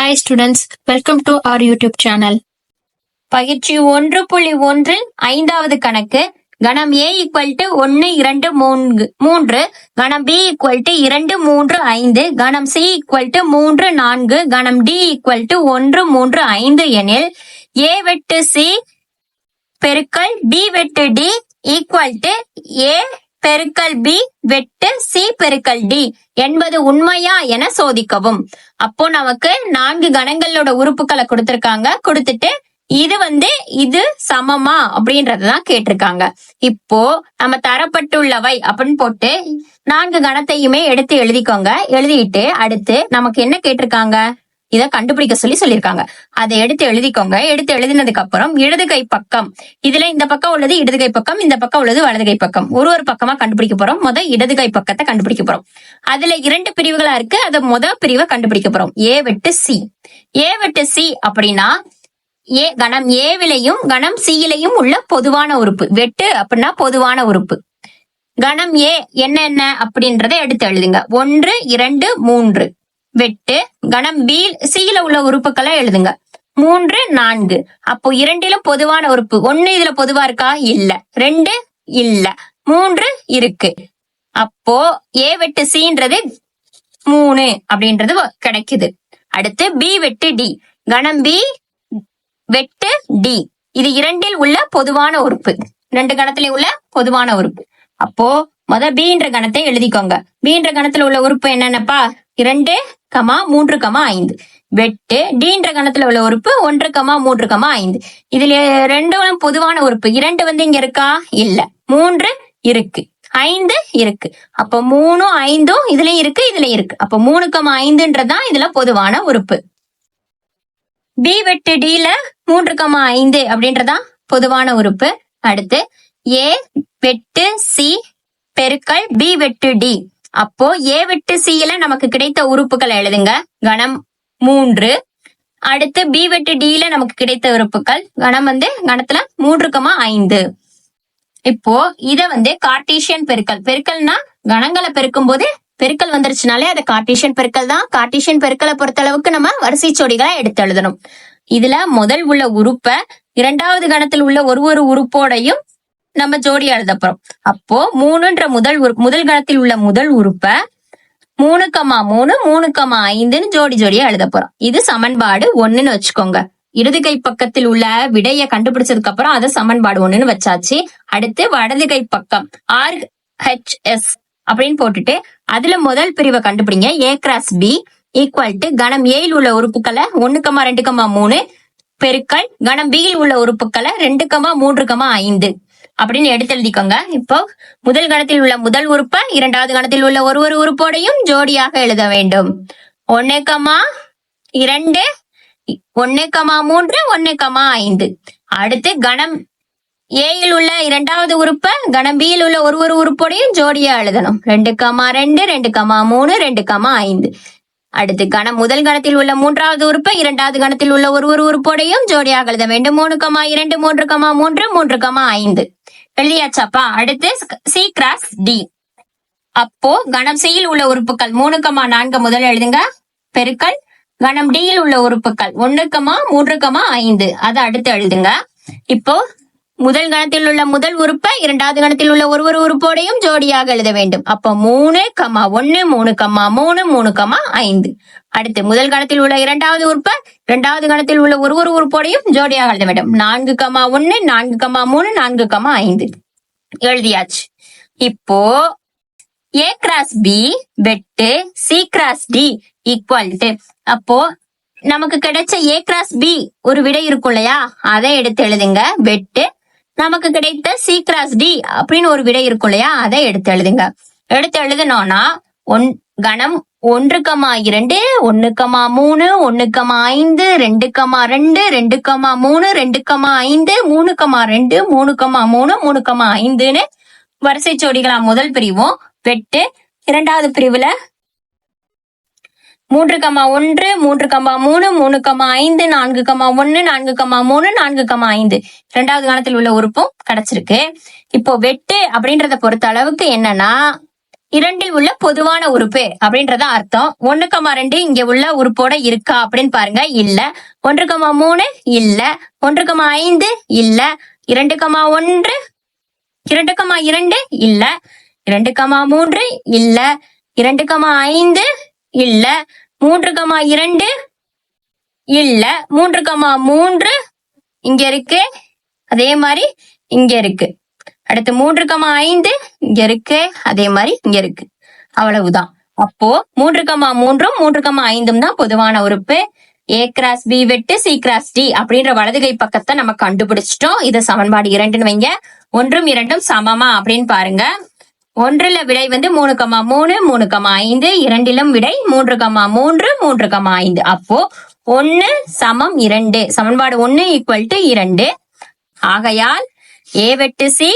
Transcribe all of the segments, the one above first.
Hi students, welcome to our YouTube channel. பயிற்சி 1.1 ஐந்தாவது கணக்கு கணம் A = 1 2 3 கணம் B = 2 3 5 கணம் C = 3 4 கணம் D = 1 3 5 எனில் A வெட்டு C பெருக்கல் B வெட்டு D = A பெருக்கல் B வெட்டு C பெருக்கல் D என்பது உண்மையா என சோதிக்கவும். அப்போ நமக்கு 4 கணங்களோட உறுப்புகளை கொடுத்திருக்காங்க. கொடுத்துட்டு இது சமமா அப்படின்றதான் கேட்டிருக்காங்க. இப்போ நம்ம தரப்பட்டுள்ளவை அப்படின்னு போட்டு 4 கணத்தையுமே எடுத்து எழுதிக்கோங்க. எழுதிட்டு அடுத்து நமக்கு என்ன கேட்டிருக்காங்க, இத கண்டுபிடிக்க சொல்லியிருக்காங்க. அதை எடுத்து எழுதிக்கோங்க. எடுத்து எழுதினதுக்கு அப்புறம் இடது கை பக்கம், இதுல இந்த பக்கம் உள்ளது இடது கை பக்கம், இந்த பக்கம் உள்ளது வலது கை பக்கம். ஒரு பக்கமா கண்டுபிடிக்க போறோம். இடது கை பக்கத்தை கண்டுபிடிக்க போறோம். அதுல 2 பிரிவுகளா இருக்கு. அது பிரிவை கண்டுபிடிக்க போறோம். A வெட்டு C. A வெட்டு C அப்படின்னா கணம் ஏவிலையும் கணம் சியிலையும் உள்ள பொதுவான உறுப்பு. வெட்டு அப்படின்னா பொதுவான உறுப்பு. கணம் A என்ன அப்படின்றத எடுத்து எழுதுங்க. 1 2 3 வெட்டு. கணம் B சியில உள்ள உறுப்புகளை எழுதுங்க. 3 4. அப்போ 2லும் பொதுவான உறுப்பு. 1 இதுல பொதுவா இருக்கா? இல்ல. 2 இல்ல. 3 இருக்கு. அப்போ A வெட்டு Cன்றது 3 அப்படின்றது கிடைக்குது. அடுத்து B வெட்டு D. கணம் B வெட்டு D. இது 2ல் உள்ள பொதுவான உறுப்பு. 2 கணத்துல உள்ள பொதுவான உறுப்பு. அப்போ Bன்ற கணத்தை எழுதிக்கோங்க. Bன்ற கணத்துல உள்ள உறுப்பு என்னென்னப்பா? 2, 3, 5. வெட்டு Dன்ற கணத்துல உள்ள உறுப்பு 1, 3, 5. இதுல 2ம் பொதுவான உறுப்பு. 2 இங்க இருக்கா? இல்ல. 3 இருக்கு. 5 இருக்கு. அப்ப 3 5 இதுல இருக்கு, இதுல இருக்கு. அப்ப 3, 5ன்றதான் இதுல பொதுவான உறுப்பு. B வெட்டு Dல 3, 5 அப்படின்றதான் பொதுவான உறுப்பு. அடுத்து A வெட்டு C பெருக்கல் B வெட்டு D. அப்போ A வெட்டு Cல நமக்கு கிடைத்த உறுப்புகளை எழுதுங்க. கணம் 3. அடுத்து B வெட்டு Dல நமக்கு கிடைத்த உறுப்புகள் கணம் கணத்துல 3, 5. இப்போ இத கார்ட்டீசியன் பெருக்கல். பெருக்கல்னா கணங்களை பெருக்கும் போது பெருக்கல் வந்துருச்சுனாலே அது கார்ட்டீசியன் பெருக்கல் தான். கார்ட்டீசியன் பெருக்கலை பொறுத்த அளவுக்கு நம்ம வரிசை ஜோடிகளை எடுத்து எழுதணும். இதுல முதல் உள்ள உறுப்ப 2வது கணத்தில் உள்ள ஒரு உறுப்போடையும் நம்ம ஜோடி எழுத போறோம். அப்போ 3ன்ற முதல் கணத்தில் உள்ள முதல் உறுப்ப 3, 3, 3, 5ன்னு ஜோடியா எழுத போறோம். இது சமன்பாடு 1ன்னு வச்சுக்கோங்க. இடது கை பக்கத்தில் உள்ள விடைய கண்டுபிடிச்சதுக்கு அப்புறம் அதை சமன்பாடு 1ன்னு வச்சாச்சு. அடுத்து வலது கை பக்கம் RHS அப்படின்னு போட்டுட்டு அதுல முதல் பிரிவை கண்டுபிடிங்க. A கிராஸ் B = கணம் A உள்ள உறுப்புகளை 1, 2, 3 பெருக்கல் கணம் B உள்ள உறுப்புகளை 2, 3, 5 அப்படின்னு எடுத்து எழுதிக்கோங்க. இப்போ முதல் கணத்தில் உள்ள முதல் உறுப்பை 2வது கணத்தில் உள்ள ஒரு உறுப்போடையும் ஜோடியாக எழுத வேண்டும். 1, 2, 1, 3, 1, 5. அடுத்து கணம் A உள்ள 2வது உறுப்பை கணம் B உள்ள ஒரு உறுப்போடையும் ஜோடியா எழுதணும். 2, 2, 2, 3, 2, 5. அடுத்து முதல் கணத்தில் உள்ள 3வது உறுப்பை 2வது கணத்தில் உள்ள ஒரு உறுப்போடையும் ஜோடியாக எழுத வேண்டும். 3, 2, 3, 3, 3, 5 எழுதியாச்சாப்பா. அடுத்து C கிராஸ் D. அப்போ கணம் C உள்ள உறுப்புகள் 3, 4 முதல் எழுதுங்க. பெருக்கல் கணம் D உள்ள உறுப்புகள் 1, 3, 5 அதை அடுத்து எழுதுங்க. இப்போ முதல் கணத்தில் உள்ள முதல் உறுப்பை 2வது கணத்தில் உள்ள ஒரு உறுப்போடையும் ஜோடியாக எழுத வேண்டும். அப்ப 3, 1, 3, 3, 3, 5. அடுத்து முதல் கணத்தில் உள்ள 2வது உறுப்பை 2வது கணத்தில் உள்ள ஒரு உறுப்போடையும் ஜோடியாக எழுத வேண்டும். 4, 1, 4, 3, 4, 5 எழுதியாச்சு. இப்போ A கிராஸ் B வெட்டு C கிராஸ் D = அப்போ நமக்கு கிடைச்ச A கிராஸ் B ஒரு விடை இருக்கும் இல்லையா, அதை எடுத்து எழுதுங்க. வெட்டு நமக்கு கிடைத்த C கிராஸ் D அப்படின்னு ஒரு விடை இருக்கும் இல்லையா, அதை எடுத்து எழுதுங்க. எடுத்து எழுதணும்னா கணம் 1, 2, 1, 3, 1, 5, 2, 2, 2, 3, 2, 5, 3, 2, 3, 3, 3, 5ன்னு வரிசை ஜோடிகளா முதல் பிரிவும். வெட்டு 2வது பிரிவுல 3, 1, 3, 3, 3, 5, 4, 1, 4, 3, 4, 5 2வது கணத்தில் உள்ள உறுப்பும் கிடைச்சிருக்கு. இப்போ வெட்டு அப்படின்றத பொறுத்த அளவுக்கு என்னன்னா இரண்டில் உள்ள பொதுவான உறுப்பு அப்படின்றத அர்த்தம். 1,2 இங்க உள்ள உறுப்போட இருக்கா அப்படின்னு பாருங்க. இல்ல. 1,3 இல்ல. 1,5 இல்ல. 2,1 2,2 இல்ல. 2,3 இல்ல. 2,5 இல்ல. 3,2 இல்ல. 3,3 இங்க இருக்கு. அதே மாதிரி இங்க இருக்கு. அடுத்து 3,5 இங்க இருக்கு. அதே மாதிரி இங்க இருக்கு. அவ்வளவுதான். அப்போ 3,3 3,5 தான் பொதுவான உறுப்பு. A கிராஸ் B வெட்டு C கிராஸ் D அப்படின்ற வலதுகை பக்கத்தை நம்ம கண்டுபிடிச்சிட்டோம். இது சமன்பாடு 2ன்னு வைங்க. 1ம் 2ம் சமமா அப்படின்னு பாருங்க. 1ல விடை 3,3 3,5. 2லும் விடை 3,3 3,5. அப்போ 1 சமம் 2. சமன்பாடு 1 ஈக்குவல் டு 2. ஆகையால் A வெட்டு C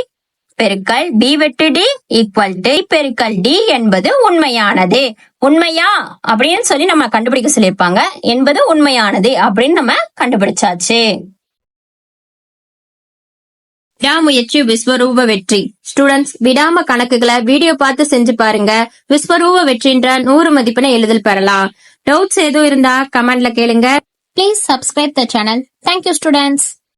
பெருக்கல் B வெட்டு D ஈக்குவல் டு பெருக்கல் D என்பது உண்மையானது. உண்மையா அப்படின்னு சொல்லி நம்ம கண்டுபிடிக்க சொல்லியிருப்பாங்க. என்பது உண்மையானது அப்படின்னு நம்ம கண்டுபிடிச்சாச்சு. விடாமுயற்சி விஸ்வரூப வெற்றி. ஸ்டூடெண்ட்ஸ், விடாம கணக்குகளை வீடியோ பார்த்து செஞ்சு பாருங்க. விஸ்வரூப வெற்றின்ற 100 மதிப்பெண்ணை எளிதில் பெறலாம். டவுட்ஸ் எதுவும் இருந்தா கமெண்ட்ல கேளுங்க. Please subscribe the channel. Thank you, students.